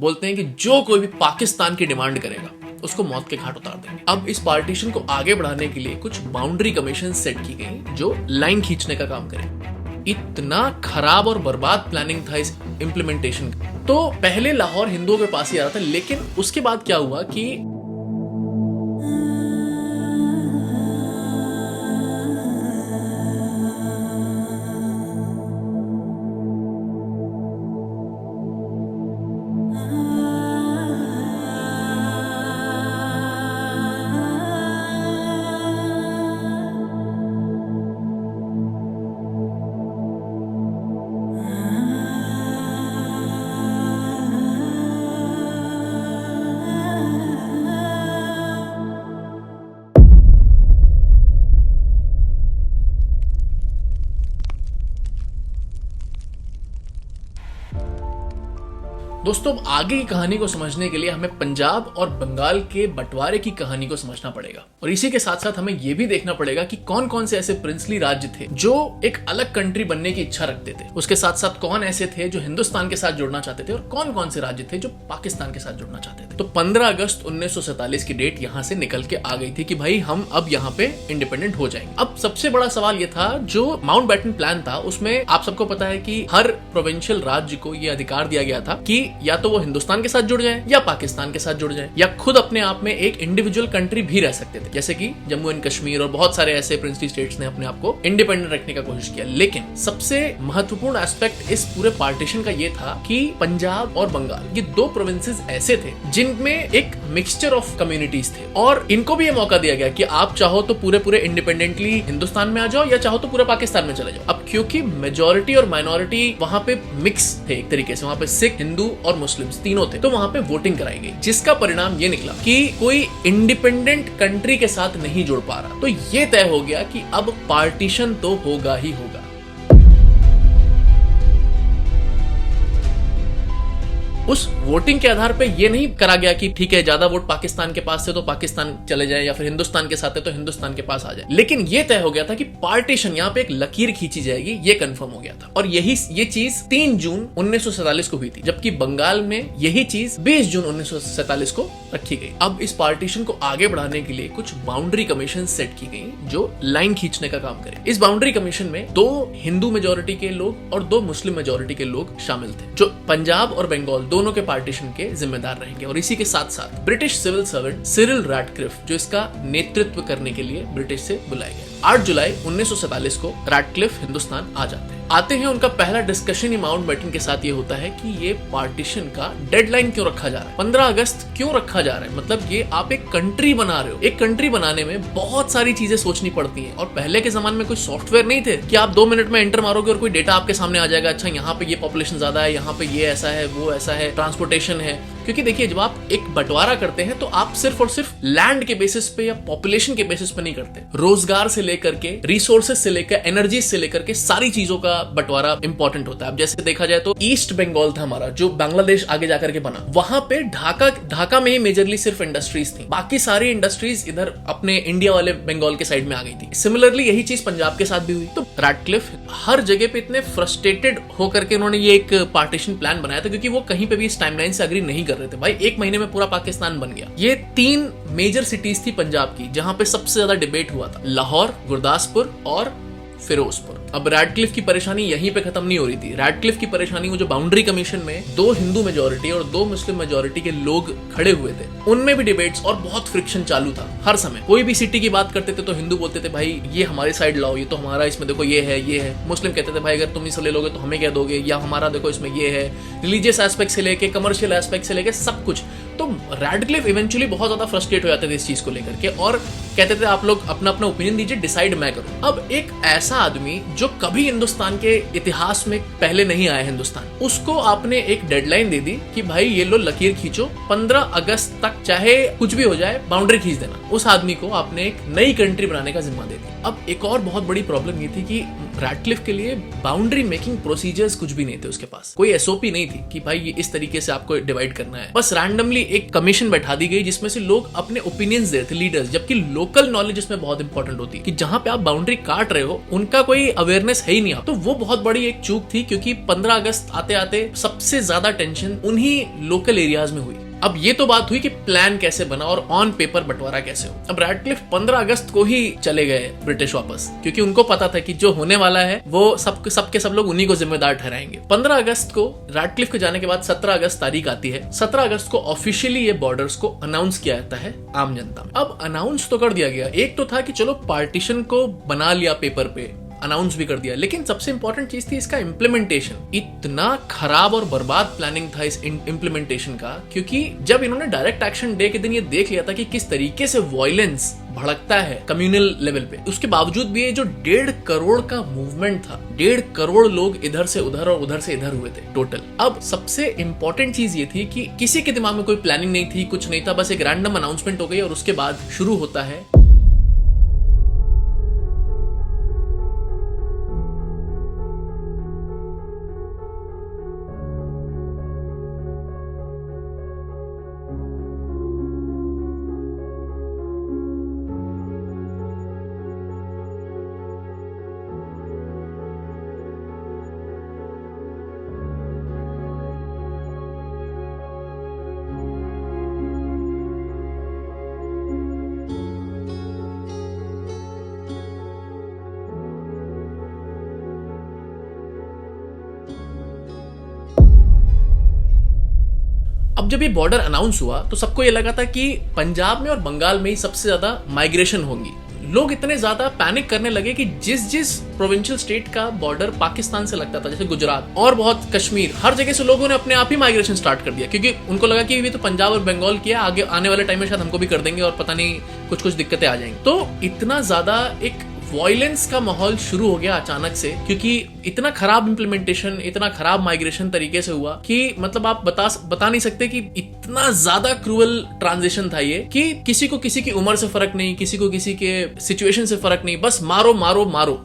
बोलते हैं कि जो कोई भी पाकिस्तान की डिमांड करेगा उसको मौत के घाट उतार देंगे। अब इस पार्टीशन को आगे बढ़ाने के लिए कुछ बाउंड्री कमीशन सेट की गई जो लाइन खींचने का काम करे। इतना खराब और बर्बाद प्लानिंग था इस इंप्लीमेंटेशन का। तो पहले लाहौर हिंदुओं के पास ही आ रहा था, लेकिन उसके बाद क्या हुआ कि दोस्तों आगे की कहानी को समझने के लिए हमें पंजाब और बंगाल के बंटवारे की कहानी को समझना पड़ेगा, और इसी के साथ साथ हमें यह भी देखना पड़ेगा कि कौन कौन से ऐसे प्रिंसली राज्य थे जो एक अलग कंट्री बनने की इच्छा रखते थे। उसके साथ साथ कौन ऐसे थे जो हिंदुस्तान के साथ जुड़ना चाहते थे और कौन कौन से राज्य थे जो पाकिस्तान के साथ जुड़ना चाहते थे। तो 15 अगस्त 1947 की डेट यहाँ से निकल के आ गई थी कि भाई हम अब यहाँ पे इंडिपेंडेंट हो जाएंगे। अब सबसे बड़ा सवाल ये था, जो माउंटबेटन प्लान था उसमें आप सबको पता है कि हर प्रोविंशियल राज्य को ये अधिकार दिया गया था कि या तो वो हिंदुस्तान के साथ जुड़ जाए या पाकिस्तान के साथ जुड़ जाए या खुद अपने आप में एक इंडिविजुअल कंट्री भी रह सकते थे, जैसे कि जम्मू एंड कश्मीर और बहुत सारे ऐसे प्रिंसली स्टेट्स ने अपने आप को इंडिपेंडेंट रखने का कोशिश किया। लेकिन सबसे महत्वपूर्ण एस्पेक्ट इस पूरे पार्टीशन का ये था कि पंजाब और बंगाल ये दो प्रोविंसेस ऐसे थे जिनमें एक मिक्सचर ऑफ कम्युनिटीज थे, और इनको भी ये मौका दिया गया कि आप चाहो तो पूरे इंडिपेंडेंटली हिंदुस्तान में आ जाओ या चाहो तो पूरे पाकिस्तान में चले जाओ। अब क्योंकि मेजोरिटी और माइनॉरिटी वहां पे मिक्स थे, एक तरीके से वहां पे सिख, हिंदू और मुस्लिम तीनों थे, तो वहां पे वोटिंग कराई गई, जिसका परिणाम ये निकला कि कोई इंडिपेंडेंट कंट्री के साथ नहीं जुड़ पा रहा। तो ये तय हो गया कि अब पार्टीशन तो होगा ही होगा। उस वोटिंग के आधार पे ये नहीं करा गया कि ठीक है ज्यादा वोट पाकिस्तान के पास से तो पाकिस्तान चले जाए या फिर हिंदुस्तान के साथ है तो हिंदुस्तान के पास आ जाए, लेकिन ये तय हो गया था कि पार्टीशन यहाँ पे एक लकीर खींची जाएगी, ये कंफर्म हो गया था। और ये चीज 3 जून 1947 को हुई थी, जबकि बंगाल में यही चीज 20 जून 1947 को रखी गई। अब इस पार्टीशन को आगे बढ़ाने के लिए कुछ बाउंड्री कमीशन सेट की गई जो लाइन खींचने का काम करे। इस बाउंड्री कमीशन में 2 हिंदू मेजोरिटी के लोग और 2 मुस्लिम मेजोरिटी के लोग शामिल थे, जो पंजाब और बंगाल दोनों के पार्टीशन के जिम्मेदार रहेंगे। और इसी के साथ साथ British civil servant Cyril Radcliffe जो इसका नेतृत्व करने के लिए ब्रिटिश से बुलाए गए। 8 जुलाई 1947 को रैडक्लिफ हिंदुस्तान आते हैं। उनका पहला डिस्कशन ही माउंटबेटन के साथ ये होता है कि ये पार्टीशन का डेडलाइन क्यों रखा जा रहा है, 15 अगस्त क्यों रखा जा रहा है। मतलब ये आप एक कंट्री बना रहे हो, एक कंट्री बनाने में बहुत सारी चीजें सोचनी पड़ती हैं, और पहले के जमाने में कोई सॉफ्टवेयर नहीं थे कि आप 2 मिनट में एंटर मारोगे और कोई डेटा आपके सामने आ जाएगा, अच्छा यहाँ पे ये पॉपुलेशन ज्यादा है, यहाँ पे ये ऐसा है, वो ऐसा है, ट्रांसपोर्टेशन है। क्योंकि देखिए जब आप एक बंटवारा करते हैं तो आप सिर्फ और सिर्फ लैंड के बेसिस पे या पॉपुलेशन के बेसिस पे नहीं करते, रोजगार से लेकर के, रिसोर्सेज से लेकर, एनर्जी से लेकर के सारी चीजों का बंटवारा इंपॉर्टेंट होता है। अब जैसे देखा जाए तो ईस्ट बंगाल था हमारा, जो बांग्लादेश आगे जाकर के बना, वहां पे ढाका में ही मेजरली सिर्फ इंडस्ट्रीज थी, बाकी सारी इंडस्ट्रीज इधर अपने इंडिया वाले बंगाल के साइड में आ गई थी। सिमिलरली यही चीज पंजाब के साथ भी हुई। तो रैडक्लिफ हर जगह पे इतने फ्रस्ट्रेटेड होकर के उन्होंने ये एक पार्टीशन प्लान बनाया था, क्योंकि वो कहीं पे भी इस टाइमलाइन से अग्री नहीं कर रहे थे। भाई 1 महीने में पूरा पाकिस्तान बन गया। ये 3 मेजर सिटीज थी पंजाब की जहां पे सबसे ज्यादा डिबेट हुआ था, लाहौर, गुरदासपुर और फिरोजपुर। अब रैडक्लिफ की परेशानी यहीं पे खत्म नहीं हो रही थी। रैडक्लिफ की परेशानी वो जो बाउंड्री कमीशन में 2 हिंदू मेजोरिटी और 2 मुस्लिम मेजोरिटी के लोग खड़े हुए थे, उनमें भी डिबेट्स और बहुत फ्रिक्शन चालू था। हर समय कोई भी सिटी की बात करते थे तो हिंदू बोलते थे भाई ये हमारी साइड लाओ, ये तो हमारा, इसमें देखो ये है। मुस्लिम कहते थे भाई अगर तुम इसे ले लोगे तो हमें क्या दोगे, या हमारा देखो इसमें ये है। रिलीजियस एस्पेक्ट से लेके कमर्शियल एस्पेक्ट से लेके सब कुछ। तो रैडक्लिफ इवेंचुअली बहुत ज्यादा फ्रस्ट्रेट हो जाते थे इस चीज को लेकर के, और कहते थे आप लोग अपना अपना ओपिनियन दीजिए, डिसाइड मैं करूं। अब एक ऐसा आदमी जो कभी हिंदुस्तान के इतिहास में पहले नहीं आया हिंदुस्तान, उसको आपने एक डेडलाइन दे दी कि भाई ये लो लकीर खींचो, 15 अगस्त तक चाहे कुछ भी हो जाए बाउंड्री खींच देना। उस आदमी को आपने एक नई कंट्री बनाने का जिम्मा दे दिया। अब एक और बहुत बड़ी प्रॉब्लम ये थी कि रैडक्लिफ के लिए बाउंड्री मेकिंग प्रोसीजर्स कुछ भी नहीं थे उसके पास, कोई एसओपी नहीं थी कि भाई ये इस तरीके से आपको डिवाइड करना है। बस रैंडमली एक कमीशन बैठा दी गई जिसमें से लोग अपने ओपिनियंस दे रहे थे, लीडर्स, जबकि लोकल नॉलेज इसमें बहुत इंपॉर्टेंट होती है कि जहां पे आप बाउंड्री काट रहे हो उनका कोई अवेयरनेस है ही नहीं। तो वो बहुत बड़ी एक चूक थी, क्योंकि 15 अगस्त आते आते सबसे ज्यादा टेंशन उन्हीं लोकल एरियाज में हुई। अब ये तो बात हुई कि प्लान कैसे बना और ऑन पेपर बंटवारा कैसे हो। अब रैडक्लिफ 15 अगस्त को ही चले गए ब्रिटिश वापस, क्योंकि उनको पता था कि जो होने वाला है वो सब लोग उन्हीं को जिम्मेदार ठहराएंगे। 15 अगस्त को रैडक्लिफ के जाने के बाद 17 अगस्त तारीख आती है। 17 अगस्त को ऑफिशियली ये बॉर्डर्स को अनाउंस किया जाता है आम जनता में। अब अनाउंस तो कर दिया गया, एक तो था कि चलो पार्टीशन को बना लिया पेपर पे, अनाउंस भी कर दिया, लेकिन सबसे इंपॉर्टेंट चीज थी इसका इम्प्लीमेंटेशन। इतना खराब और बर्बाद प्लानिंग था इस इम्प्लीमेंटेशन का, क्योंकि जब इन्होंने डायरेक्ट एक्शन डे के दिन ये देख लिया था कि किस तरीके से वॉयलेंस भड़कता है कम्युनल लेवल पे, उसके बावजूद भी ये जो 1.5 करोड़ का मूवमेंट था, 1.5 करोड़ लोग इधर से उधर और उधर से इधर हुए थे टोटल। अब सबसे इंपॉर्टेंट चीज ये थी कि किसी के दिमाग में कोई प्लानिंग नहीं थी, कुछ नहीं था, बस एक रैंडम अनाउंसमेंट हो गई और उसके बाद शुरू होता है अब जब ये बॉर्डर अनाउंस हुआ तो सबको ये लगा था कि पंजाब में और बंगाल में ही सबसे ज्यादा माइग्रेशन होंगी। लोग इतने ज्यादा पैनिक करने लगे कि जिस प्रोविंशियल स्टेट का बॉर्डर पाकिस्तान से लगता था, जैसे गुजरात और बहुत कश्मीर, हर जगह से लोगों ने अपने आप ही माइग्रेशन स्टार्ट कर दिया, क्योंकि उनको लगा कि ये तो पंजाब और बंगाल किया, आगे आने वाले टाइम में शायद हमको भी कर देंगे और पता नहीं कुछ दिक्कतें आ जाएंगी। तो इतना ज्यादा एक वॉयलेंस का माहौल शुरू हो गया अचानक से, क्योंकि इतना खराब इंप्लीमेंटेशन, इतना खराब माइग्रेशन तरीके से हुआ कि मतलब आप बता नहीं सकते कि इतना ज्यादा क्रूअल ट्रांजिशन था ये, कि किसी को किसी की उम्र से फर्क नहीं, किसी को किसी के सिचुएशन से फर्क नहीं, बस मारो मारो मारो।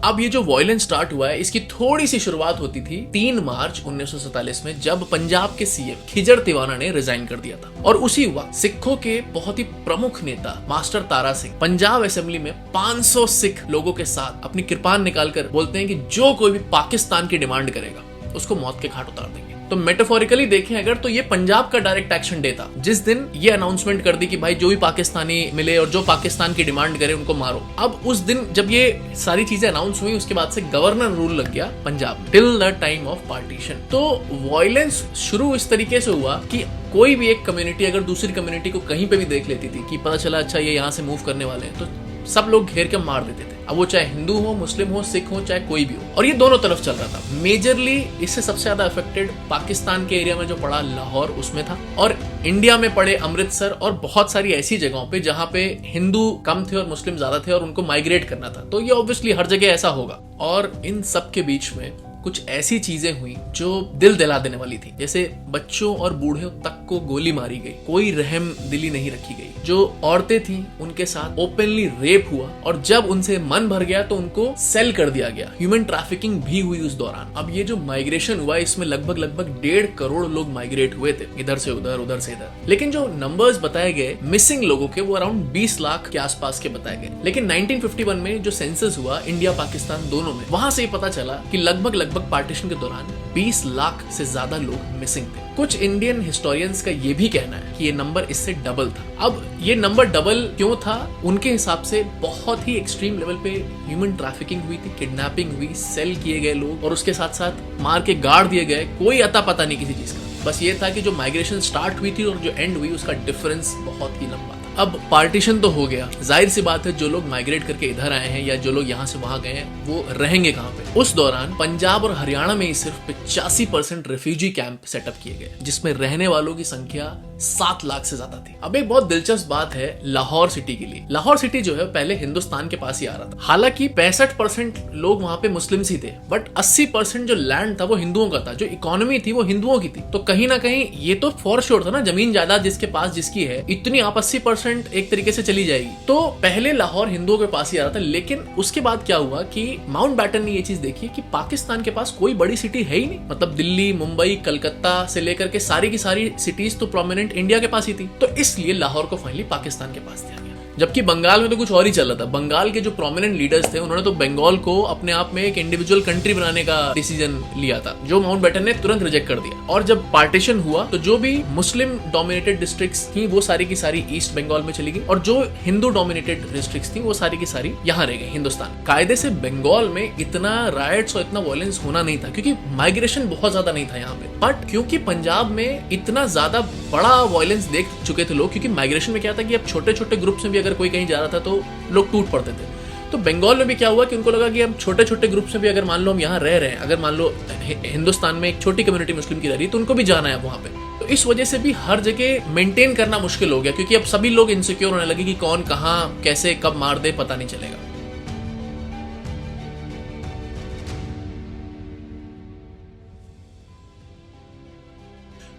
अब ये जो वॉयलेंस स्टार्ट हुआ है इसकी थोड़ी सी शुरुआत होती थी 3 मार्च 1947 में, जब पंजाब के सीएम खिजर तिवाना ने रिजाइन कर दिया था। और उसी वक्त सिखों के बहुत ही प्रमुख नेता मास्टर तारा सिंह पंजाब असेंबली में 500 सिख लोगों के साथ अपनी कृपान निकालकर बोलते हैं कि जो कोई भी पाकिस्तान की डिमांड करेगा उसको मौत के घाट उतार देंगे। तो मेटाफोरिकली देखें अगर तो ये पंजाब का डायरेक्ट एक्शन डे था, जिस दिन ये अनाउंसमेंट कर दी कि भाई जो भी पाकिस्तानी मिले और जो पाकिस्तान की डिमांड करे उनको मारो। अब उस दिन जब ये सारी चीजें अनाउंस हुई उसके बाद से गवर्नर रूल लग गया Punjab till the time of partition. तो वॉयलेंस शुरू इस तरीके से हुआ कि कोई भी एक कम्युनिटी अगर दूसरी कम्युनिटी को कहीं पे भी देख लेती थी कि पता चला अच्छा ये यहाँ से मूव करने वाले हैं, तो सब लोग घेर के मार देते थे। अब वो चाहे हिंदू हो, मुस्लिम हो, सिख हो, चाहे कोई भी हो। और ये दोनों तरफ चल रहा था। मेजरली इससे सबसे ज्यादा अफेक्टेड पाकिस्तान के एरिया में जो पड़ा लाहौर उसमें था, और इंडिया में पड़े अमृतसर और बहुत सारी ऐसी जगहों पे जहां पे हिंदू कम थे और मुस्लिम ज्यादा थे और उनको माइग्रेट करना था। तो ये ऑब्वियसली हर जगह ऐसा होगा। और इन सब के बीच में कुछ ऐसी चीजें हुई जो दिल दिला देने वाली थी, जैसे बच्चों और बूढ़ों तक को गोली मारी गई, कोई रहम दिली नहीं रखी गई। जो औरतें थी उनके साथ ओपनली रेप हुआ, और जब उनसे मन भर गया तो उनको सेल कर दिया गया। ह्यूमन ट्रैफिकिंग भी हुई उस दौरान। अब ये जो माइग्रेशन हुआ इसमें लगभग 1.5 करोड़ लोग माइग्रेट हुए थे, इधर से उधर, उधर से इधर। लेकिन जो नंबर्स बताए गए मिसिंग लोगों के वो अराउंड 20 लाख के आसपास के बताए गए। लेकिन 1951 में जो सेंसस हुआ इंडिया पाकिस्तान दोनों में, वहां से पता चला कि लगभग पार्टीशन के दौरान 20 लाख से ज्यादा लोग मिसिंग थे। कुछ इंडियन हिस्टोरियंस का ये भी कहना है कि ये नंबर इससे डबल था। अब ये नंबर डबल क्यों था? उनके हिसाब से बहुत ही एक्सट्रीम लेवल पे ह्यूमन ट्रैफिकिंग हुई थी, किडनैपिंग हुई, सेल किए गए लोग, और उसके साथ साथ मार के गाड़ दिए गए। कोई अता पता नहीं किसी चीज का। बस ये था कि जो माइग्रेशन स्टार्ट हुई थी और जो एंड हुई उसका डिफरेंस बहुत ही लंबा था। अब पार्टीशन तो हो गया, जाहिर सी बात है जो लोग माइग्रेट करके इधर आए हैं या जो लोग यहाँ से वहां गए हैं वो रहेंगे कहाँ पे? उस दौरान पंजाब और हरियाणा में ही सिर्फ 85% रेफ्यूजी कैंप सेटअप किए गए, जिसमें रहने वालों की संख्या 7 लाख से ज्यादा थी। अब एक बहुत दिलचस्प बात है लाहौर सिटी के लिए। लाहौर सिटी जो है पहले हिंदुस्तान के पास ही आ रहा था। हालांकि 65% लोग वहां पे मुस्लिम्स ही थे, बट 80% जो लैंड था वो हिंदुओं का था, जो इकोनॉमी थी वो हिंदुओं की थी। तो कहीं ना कहीं ये तो फॉर श्योर था ना, जमीन जायदाद जिसके पास जिसकी है, इतनी आप 80% 50% एक तरीके से चली जाएगी। तो पहले लाहौर हिंदुओं के पास ही आ रहा था, लेकिन उसके बाद क्या हुआ कि माउंटबैटन ने ये चीज देखी कि पाकिस्तान के पास कोई बड़ी सिटी है ही नहीं। मतलब दिल्ली, मुंबई, कलकत्ता से लेकर के सारी की सारी सिटीज तो प्रोमिनेंट इंडिया के पास ही थी। तो इसलिए लाहौर को फाइनली पाकिस्तान के पास दिया गया। जबकि बंगाल में तो कुछ और ही चल रहा था। बंगाल के जो प्रोमिनेंट लीडर्स थे उन्होंने तो बंगाल को अपने आप में एक इंडिविजुअल कंट्री बनाने का डिसीजन लिया था, जो माउंटबैटन ने तुरंत रिजेक्ट कर दिया। और जब पार्टीशन हुआ तो जो भी मुस्लिम डोमिनेटेड डिस्ट्रिक्ट्स थी वो सारी की सारी ईस्ट बंगाल में चली गई, और जो हिंदू डोमिनेटेड डिस्ट्रिक्ट्स थी वो सारी की सारी यहाँ रह गई हिंदुस्तान। कायदे से बंगाल में इतना राइट्स और इतना वायलेंस होना नहीं था, क्योंकि माइग्रेशन बहुत ज्यादा नहीं था यहाँ पे। बट क्योंकि पंजाब में इतना ज्यादा बड़ा वायलेंस देख चुके थे लोग, क्योंकि माइग्रेशन में क्या था कि अब छोटे छोटे ग्रुप्स में भी अगर कोई कहीं जा रहा था तो लोग टूट पड़ते थे। तो बंगाल में भी क्या हुआ कि उनको लगा कि हम छोटे छोटे ग्रुप्स में भी अगर मान लो हम यहाँ रह रहे हैं, अगर मान लो हिंदुस्तान में एक छोटी कम्युनिटी मुस्लिम की रह रही है तो उनको भी जाना है वहां पे। तो इस वजह से भी हर जगह मेंटेन करना मुश्किल हो गया, क्योंकि अब सभी लोग इनसिक्योर होने लगे कि कौन कहां कैसे कब मार दे पता नहीं चलेगा।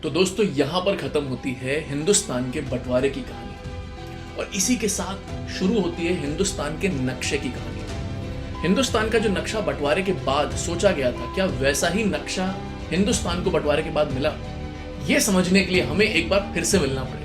तो दोस्तों यहां पर खत्म होती है हिंदुस्तान के बंटवारे की कहानी, और इसी के साथ शुरू होती है हिंदुस्तान के नक्शे की कहानी। हिंदुस्तान का जो नक्शा बंटवारे के बाद सोचा गया था, क्या वैसा ही नक्शा हिंदुस्तान को बंटवारे के बाद मिला? यह समझने के लिए हमें एक बार फिर से मिलना पड़ेगा।